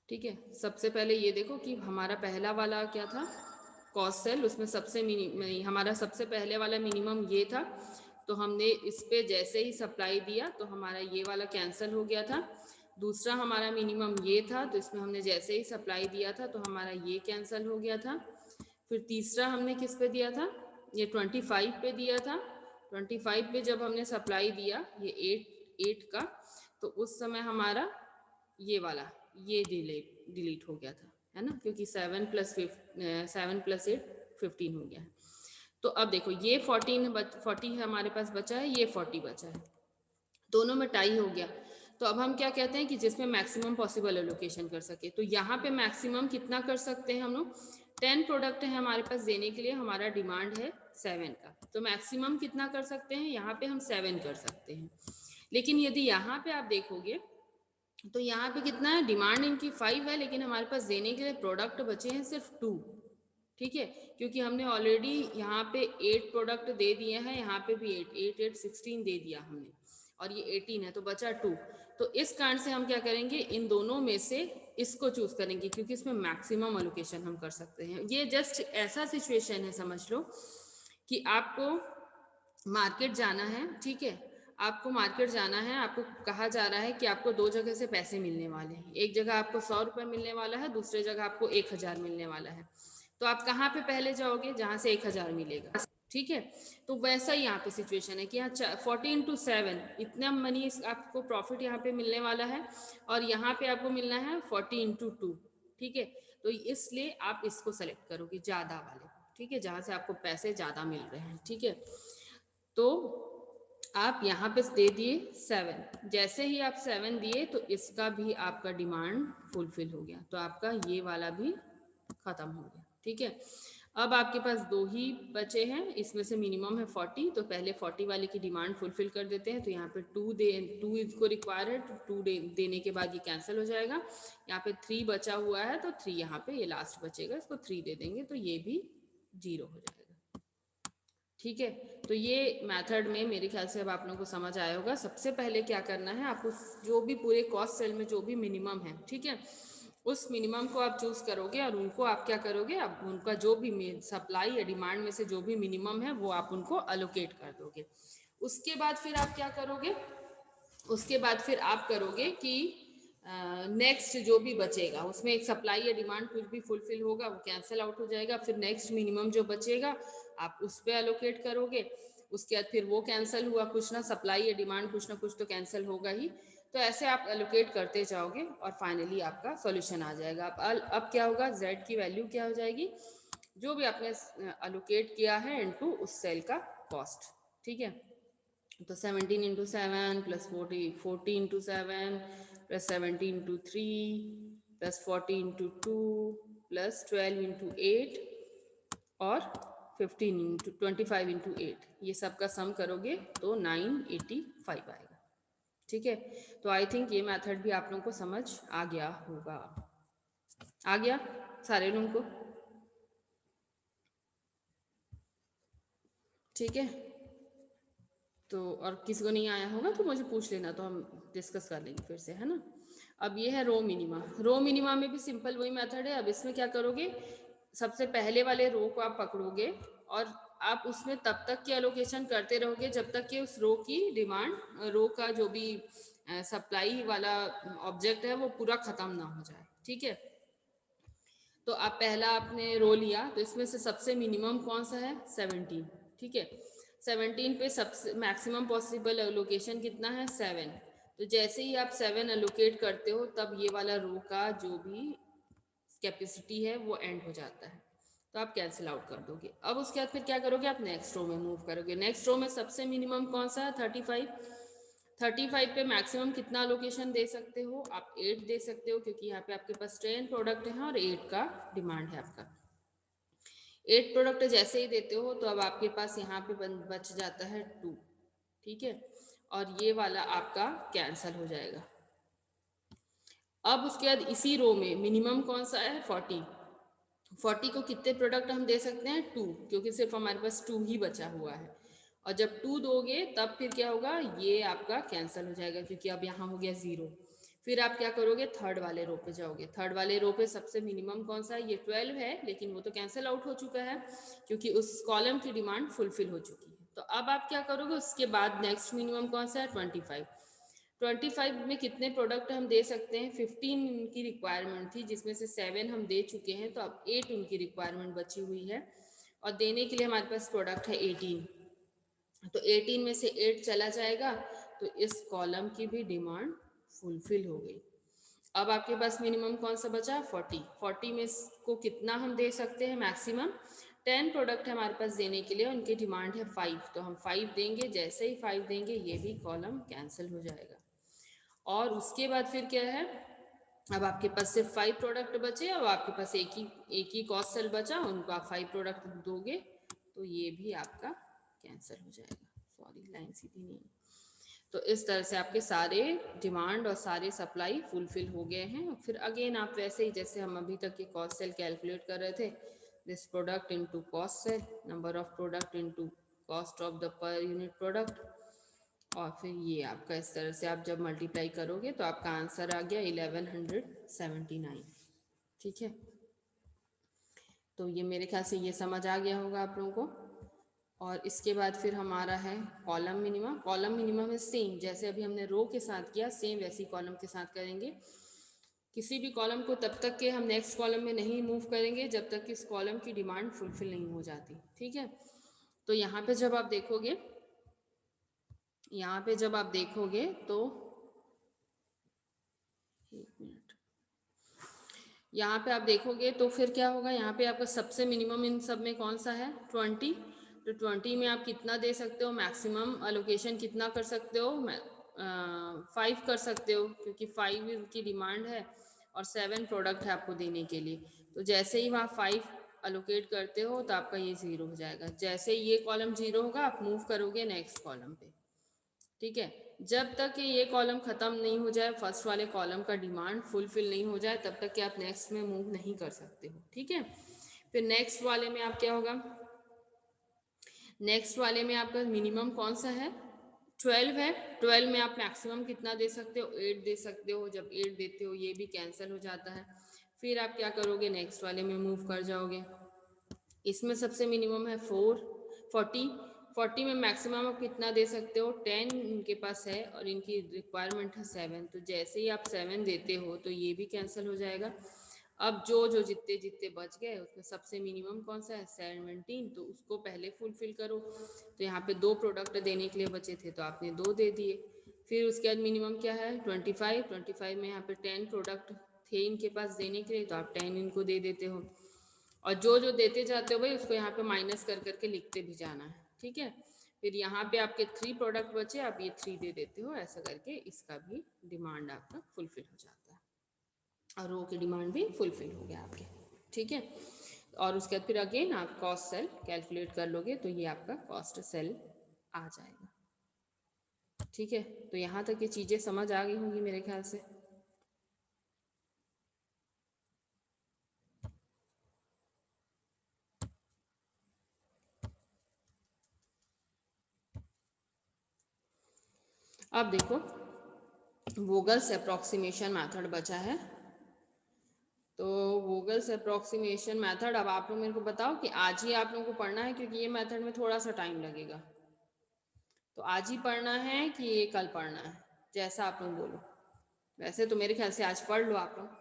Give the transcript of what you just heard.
ठीक है, सबसे पहले ये देखो कि हमारा पहला वाला क्या था, कॉस्ट सेल, उसमें हमारा सबसे पहले वाला मिनिमम ये था, तो हमने इस पे जैसे ही सप्लाई दिया तो हमारा ये वाला कैंसिल हो गया था। दूसरा हमारा मिनिमम ये था, तो इसमें हमने जैसे ही सप्लाई दिया था तो हमारा ये कैंसिल हो गया था। फिर तीसरा हमने किस पे दिया था, ये 25 पे दिया था। 25 पे जब हमने सप्लाई दिया ये 8 का, तो उस समय हमारा ये वाला ये डिलीट हो गया था, है ना, क्योंकि 7 + 8 15 हो गया है। तो अब देखो ये 40 हमारे पास बचा है, ये 40 बचा है, दोनों में टाई हो गया। तो अब हम क्या कहते हैं कि जिसमें मैक्सिमम पॉसिबल एलोकेशन कर सके, तो यहाँ पे मैक्सिमम कितना कर सकते हैं हम लोग, 10 प्रोडक्ट है हमारे पास देने के लिए, हमारा डिमांड है 7 का, तो मैक्सिमम कितना कर सकते हैं, यहाँ पे हम 7 कर सकते हैं। लेकिन यदि यहाँ पे आप देखोगे तो यहाँ पे कितना है, डिमांड इनकी 5 है, लेकिन हमारे पास देने के लिए प्रोडक्ट बचे हैं सिर्फ 2। ठीक है, क्योंकि हमने ऑलरेडी यहाँ पे 8 प्रोडक्ट दे दिए हैं, यहाँ पे भी 8 16 दे दिया हमने, और ये 18 है, तो बचा 2। तो इस कारण से हम क्या करेंगे, इन दोनों में से इसको चूज करेंगे, क्योंकि इसमें मैक्सिमम एलोकेशन हम कर सकते हैं। ये जस्ट ऐसा सिचुएशन है, समझ लो कि आपको मार्केट जाना है, ठीक है, आपको मार्केट जाना है, आपको कहा जा रहा है कि आपको 2 जगह से पैसे मिलने वाले हैं, एक जगह आपको 100 रुपये मिलने वाला है, दूसरी जगह आपको 1000 मिलने वाला है। तो आप कहाँ पे पहले जाओगे, जहाँ से 1000 मिलेगा, ठीक है। तो वैसा ही यहाँ पे सिचुएशन है कि यहाँ 40 × 7 इतना मनी आपको प्रॉफिट यहाँ पे मिलने वाला है, और यहाँ पे आपको मिलना है 40 × 2, ठीक है। तो इसलिए आप इसको सेलेक्ट करोगे ज़्यादा वाले, ठीक है, जहाँ से आपको पैसे ज़्यादा मिल रहे हैं, ठीक है। तो आप यहाँ पे दे दिए 7, जैसे ही आप 7 दिए तो इसका भी आपका डिमांड फुलफिल हो गया, तो आपका ये वाला भी खत्म हो गया, ठीक है। अब आपके पास 2 ही बचे हैं, इसमें से मिनिमम है 40, तो पहले 40 वाले की डिमांड फुलफिल कर देते हैं। तो यहाँ पे 2 इसको रिक्वायर है, तो 2 देने के बाद ये कैंसिल हो जाएगा। यहाँ पे 3 बचा हुआ है, तो 3 यहाँ पे ये लास्ट बचेगा, इसको 3 दे देंगे तो ये भी 0 हो जाएगा, ठीक है। तो ये मेथड में मेरे ख्याल से अब आप लोगों को समझ आया होगा। सबसे पहले क्या करना है, आपको जो भी पूरे कॉस्ट सेल में जो भी मिनिमम है, ठीक है, उस मिनिमम को आप चूज करोगे, और उनको आप क्या करोगे, आप उनका जो भी सप्लाई या डिमांड में से जो भी मिनिमम है वो आप उनको अलोकेट कर दोगे। उसके बाद फिर आप क्या करोगे, उसके बाद फिर आप करोगे कि नेक्स्ट जो भी बचेगा उसमें एक सप्लाई या डिमांड कुछ भी फुलफिल होगा वो कैंसिल आउट हो जाएगा, फिर नेक्स्ट मिनिमम जो बचेगा आप उस पर एलोकेट करोगे। उसके बाद फिर वो कैंसिल हुआ, कुछ ना सप्लाई या डिमांड कुछ ना कुछ तो कैंसिल होगा ही, तो ऐसे आप एलोकेट करते जाओगे और फाइनली आपका सॉल्यूशन आ जाएगा। अब क्या होगा, z की वैल्यू क्या हो जाएगी, जो भी आपने एलोकेट किया है इनटू उस सेल का कॉस्ट, ठीक है। तो 17 × 7 + 40 + 7 + 3 + 40 × 2 + 12 × 8 और 25 × 8, ये सब का सम करोगे तो 985 आएगा, ठीक है। तो आई थिंक ये मेथड भी आप लोगों को समझ आ गया होगा, आ गया सारे लोगों को, ठीक है। तो और किसी को नहीं आया होगा तो मुझे पूछ लेना, तो हम डिस्कस कर लेंगे फिर से, है ना। अब ये है रो मिनिमा। रो मिनिमा में भी सिंपल वही मेथड है। अब इसमें क्या करोगे, सबसे पहले वाले रो को आप पकड़ोगे और आप उसमें तब तक की एलोकेशन करते रहोगे जब तक कि उस रो की डिमांड, रो का जो भी सप्लाई वाला ऑब्जेक्ट है वो पूरा खत्म ना हो जाए, ठीक है। तो आप पहला आपने रो लिया, तो इसमें से सबसे मिनिमम कौन सा है, 17, ठीक है। 17 पे सबसे मैक्सिमम पॉसिबल एलोकेशन कितना है, 7। तो जैसे ही आप 7 एलोकेट करते हो तब ये वाला रो का जो भी कैपेसिटी है वो एंड हो जाता है, तो आप कैंसिल आउट कर दोगे। अब उसके बाद फिर क्या करोगे, आप नेक्स्ट रो में मूव करोगे। नेक्स्ट रो में सबसे मिनिमम कौन सा है, 35। 35 पे मैक्सिमम कितना लोकेशन दे सकते हो आप, 8 दे सकते हो, क्योंकि यहाँ पे आपके पास 10 प्रोडक्ट हैं और 8 का डिमांड है आपका। 8 प्रोडक्ट जैसे ही देते हो तो अब आपके पास यहाँ पे बच जाता है 2, ठीक है, और ये वाला आपका कैंसल हो जाएगा। अब उसके बाद इसी रो में मिनिमम कौन सा है, 40। 40 को कितने प्रोडक्ट हम दे सकते हैं, 2, क्योंकि सिर्फ हमारे पास 2 ही बचा हुआ है। और जब 2 दोगे तब फिर क्या होगा, ये आपका कैंसिल हो जाएगा, क्योंकि अब यहाँ हो गया 0। फिर आप क्या करोगे, थर्ड वाले रो पे जाओगे। थर्ड वाले रो पे सबसे मिनिमम कौन सा है, ये 12 है, लेकिन वो तो कैंसिल आउट हो चुका है क्योंकि उस कॉलम की डिमांड फुलफिल हो चुकी है। तो अब आप क्या करोगे, उसके बाद नेक्स्ट मिनिमम कौन सा है, 25। 25 में कितने प्रोडक्ट हम दे सकते हैं, 15 उनकी रिक्वायरमेंट थी जिसमें से 7 हम दे चुके हैं, तो अब 8 उनकी रिक्वायरमेंट बची हुई है और देने के लिए हमारे पास प्रोडक्ट है 18। तो 18 में से 8 चला जाएगा तो इस कॉलम की भी डिमांड फुलफिल हो गई। अब आपके पास मिनिमम कौन सा बचा, 40। 40 में को कितना हम दे सकते हैं, मैक्सिमम 10 प्रोडक्ट है हमारे पास देने के लिए, उनकी डिमांड है 5, तो हम 5 देंगे। जैसे ही 5 देंगे ये भी कॉलम कैंसिल हो जाएगा। और उसके बाद फिर क्या है, अब आपके पास सिर्फ 5 प्रोडक्ट बचे, अब आपके पास एक ही कॉस्ट सेल बचा, उनको आप 5 प्रोडक्ट दोगे तो ये भी आपका कैंसिल हो जाएगा। सॉरी, लाइन सीधी नहीं। तो इस तरह से आपके सारे डिमांड और सारे सप्लाई फुलफिल हो गए हैं। फिर अगेन आप वैसे ही जैसे हम अभी तक के कॉस्ट सेल कैलकुलेट कर रहे थे, this product into cost sale, number of product into cost of the per unit product, और फिर ये आपका इस तरह से आप जब मल्टीप्लाई करोगे तो आपका आंसर आ गया 1179। ठीक है, तो ये मेरे ख्याल से ये समझ आ गया होगा आप लोगों को। और इसके बाद फिर हमारा है कॉलम मिनिमा। कॉलम मिनिमा में सेम जैसे अभी हमने रो के साथ किया, सेम वैसी कॉलम के साथ करेंगे। किसी भी कॉलम को तब तक के हम नेक्स्ट कॉलम में नहीं मूव करेंगे जब तक कि इस कॉलम की डिमांड फुलफिल नहीं हो जाती। ठीक है, तो यहाँ पे जब आप देखोगे, यहाँ पे जब आप देखोगे तो एक मिनट, यहाँ पे आप देखोगे तो फिर क्या होगा, यहाँ पे आपका सबसे मिनिमम इन सब में कौन सा है, 20। तो 20 में आप कितना दे सकते हो, मैक्सिमम अलोकेशन कितना कर सकते हो, 5 कर सकते हो क्योंकि 5 की डिमांड है और 7 प्रोडक्ट है आपको देने के लिए। तो जैसे ही वहाँ 5 अलोकेट करते हो तो आपका ये 0 हो जाएगा। जैसे ये कॉलम 0 होगा आप मूव करोगे नेक्स्ट कॉलम पे। ठीक है, जब तक कि ये कॉलम खत्म नहीं हो जाए, फर्स्ट वाले कॉलम का डिमांड फुलफिल नहीं हो जाए, तब तक कि आप नेक्स्ट में मूव नहीं कर सकते हो। ठीक है, फिर नेक्स्ट वाले में आप क्या होगा, नेक्स्ट वाले में आपका मिनिमम कौन सा है, 12 है। 12 में आप मैक्सिमम कितना दे सकते हो, 8 दे सकते हो। जब 8 देते हो ये भी कैंसिल हो जाता है। फिर आप क्या करोगे, नेक्स्ट वाले में मूव कर जाओगे। इसमें सबसे मिनिमम है 40। 40 में मैक्सिमम आप कितना दे सकते हो, 10 इनके पास है और इनकी रिक्वायरमेंट है 7। तो जैसे ही आप 7 देते हो तो ये भी कैंसिल हो जाएगा। अब जो जो जितने जितने बच गए उसमें सबसे मिनिमम कौन सा है, 17, तो उसको पहले फुलफिल करो। तो यहाँ पे 2 प्रोडक्ट देने के लिए बचे थे तो आपने 2 दे दिए। फिर उसके बाद मिनिमम क्या है, 25। 25 में यहाँ पे 10 प्रोडक्ट थे इनके पास देने के लिए तो आप 10 इनको दे देते हो। और जो जो देते जाते हो भाई उसको यहाँ पे माइनस कर करके लिखते भी जाना है। ठीक है, फिर यहाँ पे आपके 3 प्रोडक्ट बचे, आप ये 3 दे देते हो। ऐसा करके इसका भी डिमांड आपका फुलफिल हो जाता है और रो की डिमांड भी फुलफिल हो गया आपके। ठीक है, और उसके बाद फिर अगेन आप कॉस्ट सेल कैलकुलेट कर लोगे तो ये आपका कॉस्ट सेल आ जाएगा। ठीक है, तो यहाँ तक ये चीज़ें समझ आ गई होंगी मेरे ख्याल से। अब देखो वोगल्स अप्रॉक्सीमेशन मेथड बचा है। तो वोगल्स अप्रॉक्सीमेशन मेथड, अब आप लोग मेरे को बताओ कि आज ही आप लोगों को पढ़ना है क्योंकि ये मेथड में थोड़ा सा टाइम लगेगा। तो आज ही पढ़ना है कि ये कल पढ़ना है, जैसा आप लोग बोलो। वैसे तो मेरे ख्याल से आज पढ़ लो आप लोग।